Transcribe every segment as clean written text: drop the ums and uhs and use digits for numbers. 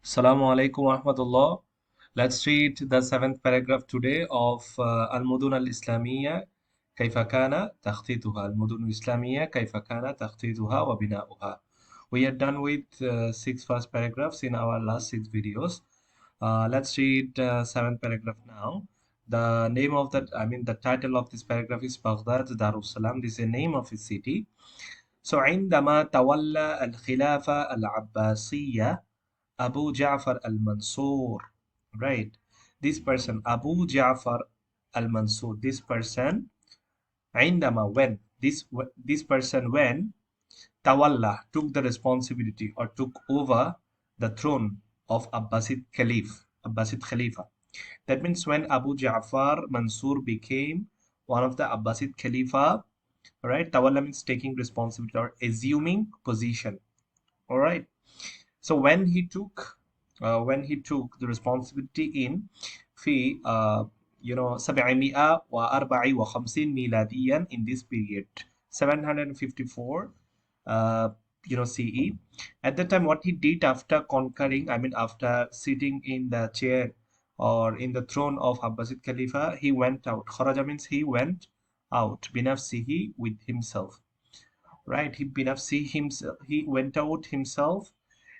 Assalamu alaikum wa rahmatullah. Let's read the seventh paragraph today of المدن الإسلامية كيف كان تخطيطها. المدن الإسلامية كيف كان تخطيطها وبناؤها. We are done with six first paragraphs in our last six videos. Let's read seventh paragraph now. The name of the title of this paragraph is Baghdad Darussalam. This is the name of a city. So عندما تولى الخلافة العباسية Abu Ja'far al-Mansur, right? This person, Abu Ja'far al-Mansur, this person, عندما, when, this person, when, Tawalla, took the responsibility or took over the throne of Abbasid Khalifa. That means when Abu Ja'far Mansur became one of the Abbasid Khalifa, right? Tawalla means taking responsibility or assuming position, all right? So when he took the responsibility in في 754 ميلاديا, in this period 754 CE. At that time, what he did after conquering, after sitting in the chair or in the throne of Abbasid Khalifa, he went out. Kharaja means he went out, binafsihi, with himself, right? He went out himself.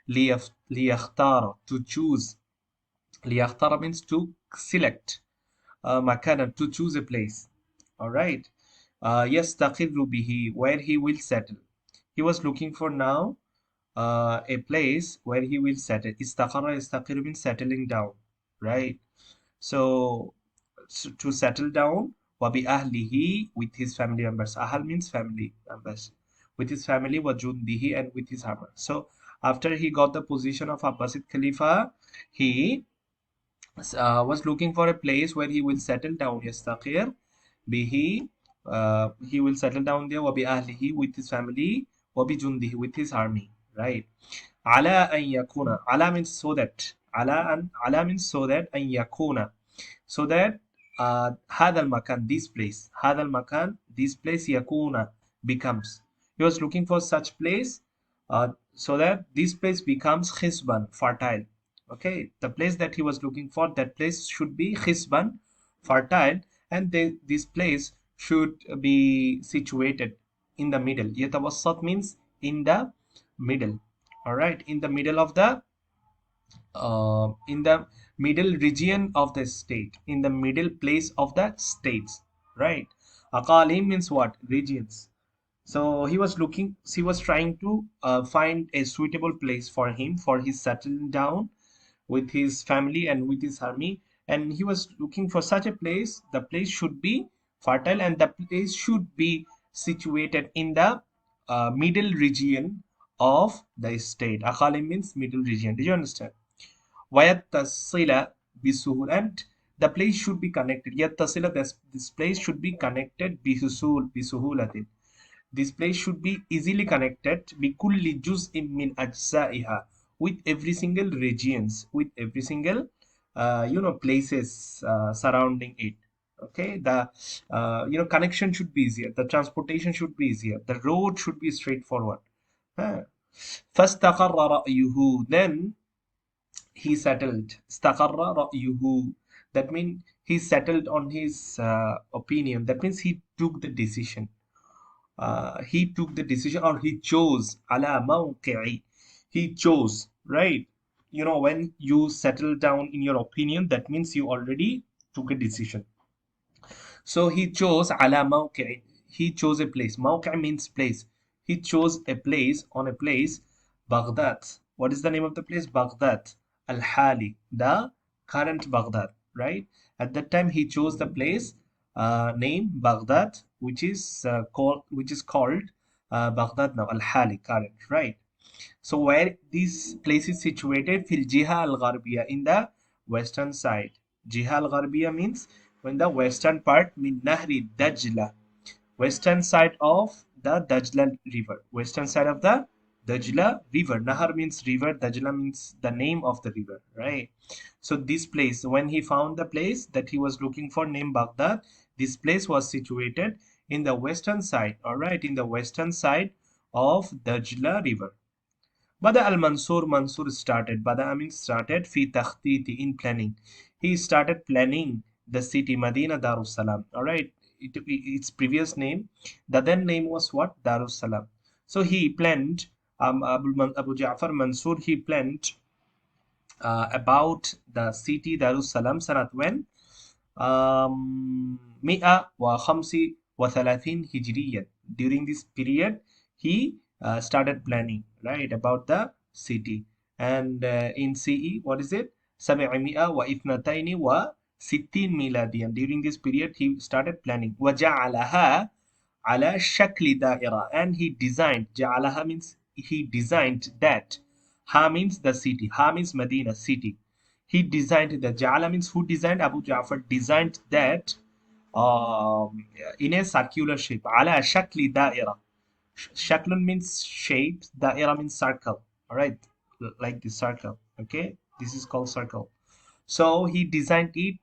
ليختار, to choose. ليختار means to select. مكانا, to choose a place. All right. يستقر به, where he will settle. He was looking for now a place where he will settle. استقر يستقر means settling down, right? So to settle down. وبأهله, with his family members. Ahal means family members. With his family, وجنده, and with his armor. So after he got the position of Abbasid Khalifa, he was looking for a place where he will settle down. Yastaqir bihi, he will settle down there. Wabi ahlihi, with his family. Wabi jundihi, with his army. Right. Ala an yakuna. Ala means so that. Ala means so that. An yakuna, so that هذا المكان, this place. هذا المكان, this place. yakuna, becomes. He was looking for such place so that this place becomes khisban, fertile. Okay, the place that he was looking for, that place should be khisban, fertile, and this place should be situated in the middle. Yatawassat means in the middle. All right, in the middle of the in the middle region of the state, in the middle place of the states, right? Aqalim means what? Regions. So he was trying to find a suitable place for him for his settling down with his family and with his army. And he was looking for such a place. The place should be fertile and the place should be situated in the middle region of the state. Aqalim means middle region. Did you understand? وَيَتَّصِلَ بِسُهُولٍ, and the place should be connected. يَتَّصِلَ, this place should be connected بِسُهُولَةٍ. This place should be easily connected بِكُلِّ جُزْءٍ مِّنْ أَجْزَائِهَا, with every single regions, with every single places surrounding it. Okay, the connection should be easier, the transportation should be easier, the road should be straightforward. فَاسْتَقَرَّ رَأْيُهُ, then he settled. Staqarra ra'yuhu. That means he settled on his opinion. That means he took the decision. He took the decision, or he chose. Ala mawqi'i. He chose, right? When you settle down in your opinion, that means you already took a decision. So he chose ala mawqi'i. He chose a place. Mawqi' means place. He chose a place, on a place, Baghdad. What is the name of the place? Baghdad. Al-Hali, the current Baghdad, right? At that time, he chose the place named Baghdad, which is called Baghdad now, Al-Hali, current, right? So where this place is situated, fil Jiha al-Gharbiya, in the western side. Jiha al-Gharbiya means when the western part, min Nahri Dajla, western side of the Dajla river, western side of the Dajla river. Nahar means river, Dajla means the name of the river, right? So this place, when he found the place that he was looking for named Baghdad, this place was situated in the western side, all right, in the western side of Dajla river. Bada al Mansur, Mansur started. Bada means started. Fi takhtiti, in planning. He started planning the city Medina Darussalam. All right, its previous name, the then name was what? Darussalam. So he planned. Abu Ja'far Mansur, he planned about the city Darussalam Sanat when مئة وخمس وثلاثين هجريا. During this period, he started planning, right, about the city. And in CE, what is it? سبعمائة واثنتين وستين ميلاديا. During this period, he started planning. وجعلها على شكل دائرة. And he designed. جعلها means he designed that. Ha means the city. Ha means Medina, city. He designed the Jala means who designed? Abu Ja'far designed that in a circular shape. Ala shakli da'ira. Shaklun means shape, da'ira means circle. Alright, like this circle. Okay, this is called circle. So he designed it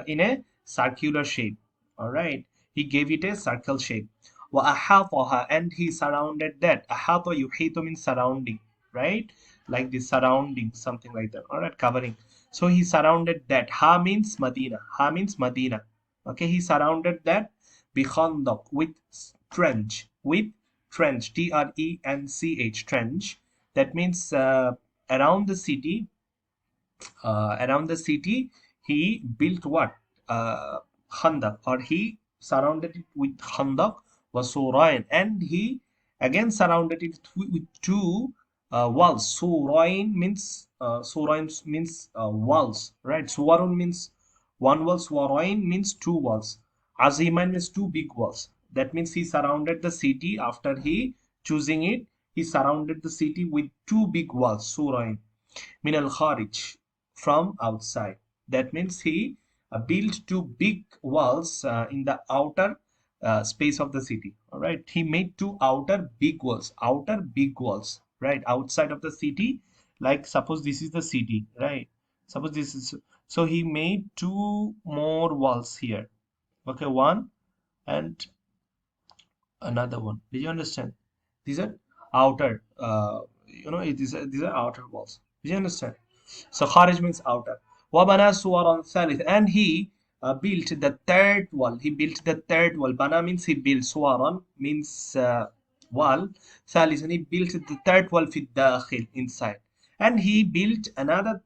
in a circular shape. All right. He gave it a circle shape. وَأَحَاطَهَا, and he surrounded that. أَحَاطَ يُحِيطُ means surrounding, right? Like the surrounding, something like that. All right, covering. So he surrounded that. Ha means Medina. Ha means Medina. Okay, he surrounded that بِخَنْدَق, with trench. With trench. Trench. Trench. That means around the city he built what? Khandak, or he surrounded it with Khandak was Surain, and he again surrounded it with two walls. Surain means walls, right? Suwarun means one wall, Surain means two walls. Aziman means two big walls. That means he surrounded the city after he choosing it. He surrounded the city with two big walls, Surain min al kharij, from outside. That means he built two big walls in the outer space of the city. All right, he made two outer big walls, right, outside of the city. Like suppose this is the city, right? Suppose this is, so he made two more walls here. Okay, one and another one. Did you understand? These are outer, these are outer walls. Did you understand? So Kharij means outer. وَبَنَى سُوَرًا ثَالِث, and he built the third wall. He built the third wall. Bana means he built. Suwaran means wall. ثالث, and he built the third wall في الداخل, inside. And he built another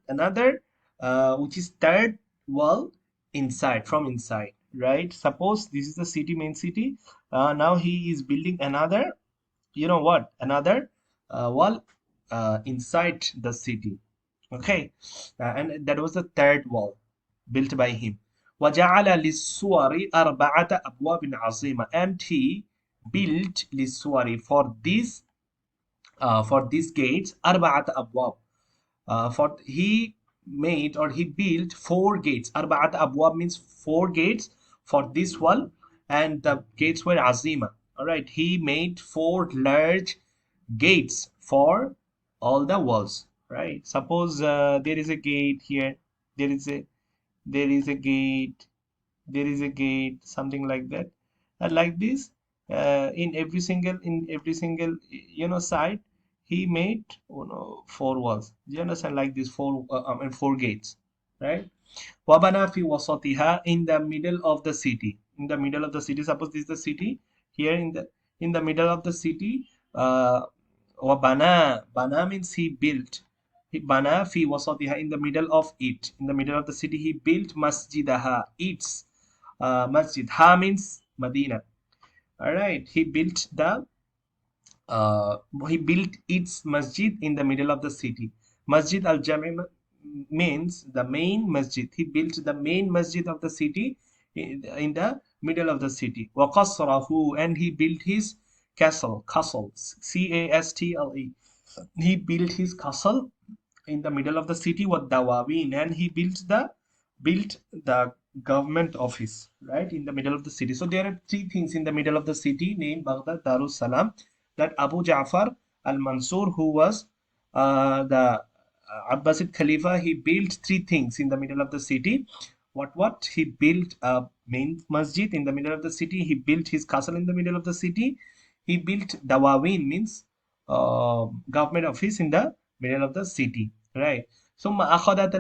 which is third wall inside, from inside. Right? Suppose this is the city, main city. Now he is building another, another wall inside the city. Okay, and that was the third wall built by him. وَجَعَلَ لِلسُّوَرِ أَرْبَعَةَ أَبْوَابٍ عَظِيمَةٍ, and he built لِلسُّوَرِ, for these gates, أَرْبَعَةَ أَبْوَابٍ, for he made, or he built four gates. أَرْبَعَةَ أَبْوَابٍ means four gates for this wall, and the gates were azima. All right, he made four large gates for all the walls, right? Suppose there is a gate here, there is a there is a gate, there is a gate, something like that. And like this, in every single side, he made, four walls. Do you understand? Like this, four gates, right? Wabana fi wasatiha, in the middle of the city. In the middle of the city, suppose this is the city. Here in the middle of the city, wabana, bana means he built. Bana fi wasatiha, in the middle of it. In the middle of the city, he built masjidaha, its masjid. Ha means Medina. All right, uh, he built its masjid in the middle of the city. Masjid al-Jami means the main masjid. He built the main masjid of the city in the middle of the city. وَقَصْرَهُ, and he built his castle, castle. He built his castle in the middle of the city. وَالدَّوَاوِينَ, and he built the government office, right, in the middle of the city. So there are three things in the middle of the city named Baghdad Darus Salam, that Abu Ja'far al-Mansur, who was the Abbasid Khalifa, he built three things in the middle of the city. What? He built a main masjid in the middle of the city. He built his castle in the middle of the city. He built Dawawin, means government office in the middle of the city, right? ثم أخذت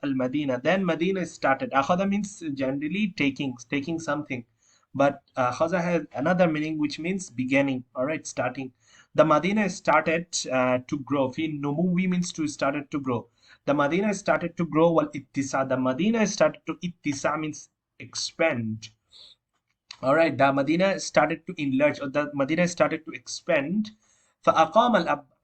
المدينة. Then Medina started. أخذ means generally taking something, but أخذ has another meaning which means beginning. All right, starting. The Medina started to grow. في نمو means to started to grow. The Medina started to grow. والاتساع. The Medina started to اتساع means expand. All right, the Medina started to enlarge, or the Medina started to expand. فأقام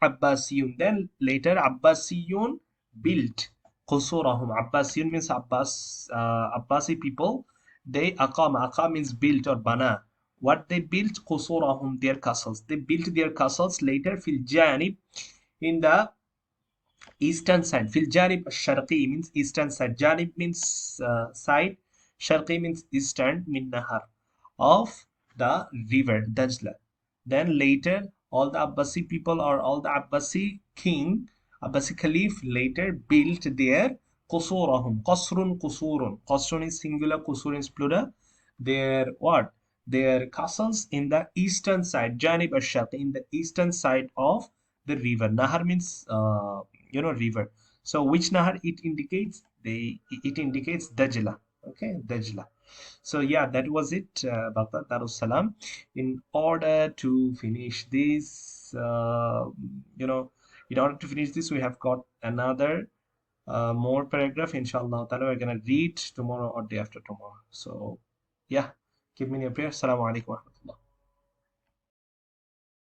العباسيون. Then later Abbasiyun built قصورهم. Abbasiyun means Abbasi people. They aqam means built or bana. What they built قصورهم, their castles. They built their castles later في الجانب, in the eastern side. في الجانب الشرقي means eastern side. جانب means side. شرقي means eastern من نهر of the river Dajla. Then later, all the Abbasi people or all the Abbasi king, Abbasi caliph later built their قصورهم. قصر قصور. قصر is singular, قصور is plural. Their what? Their castles in the eastern side, Janib al in the eastern side of the river. Nahar means river. So which Nahar it indicates? It indicates Dajla. Okay, Dajla. So yeah, that was it about the Darussalam. In order to finish this, in order to finish this, we have got another more paragraph. Inshallah, we're gonna read tomorrow or day after tomorrow. So yeah, keep me in your prayers. Assalamu alaikum.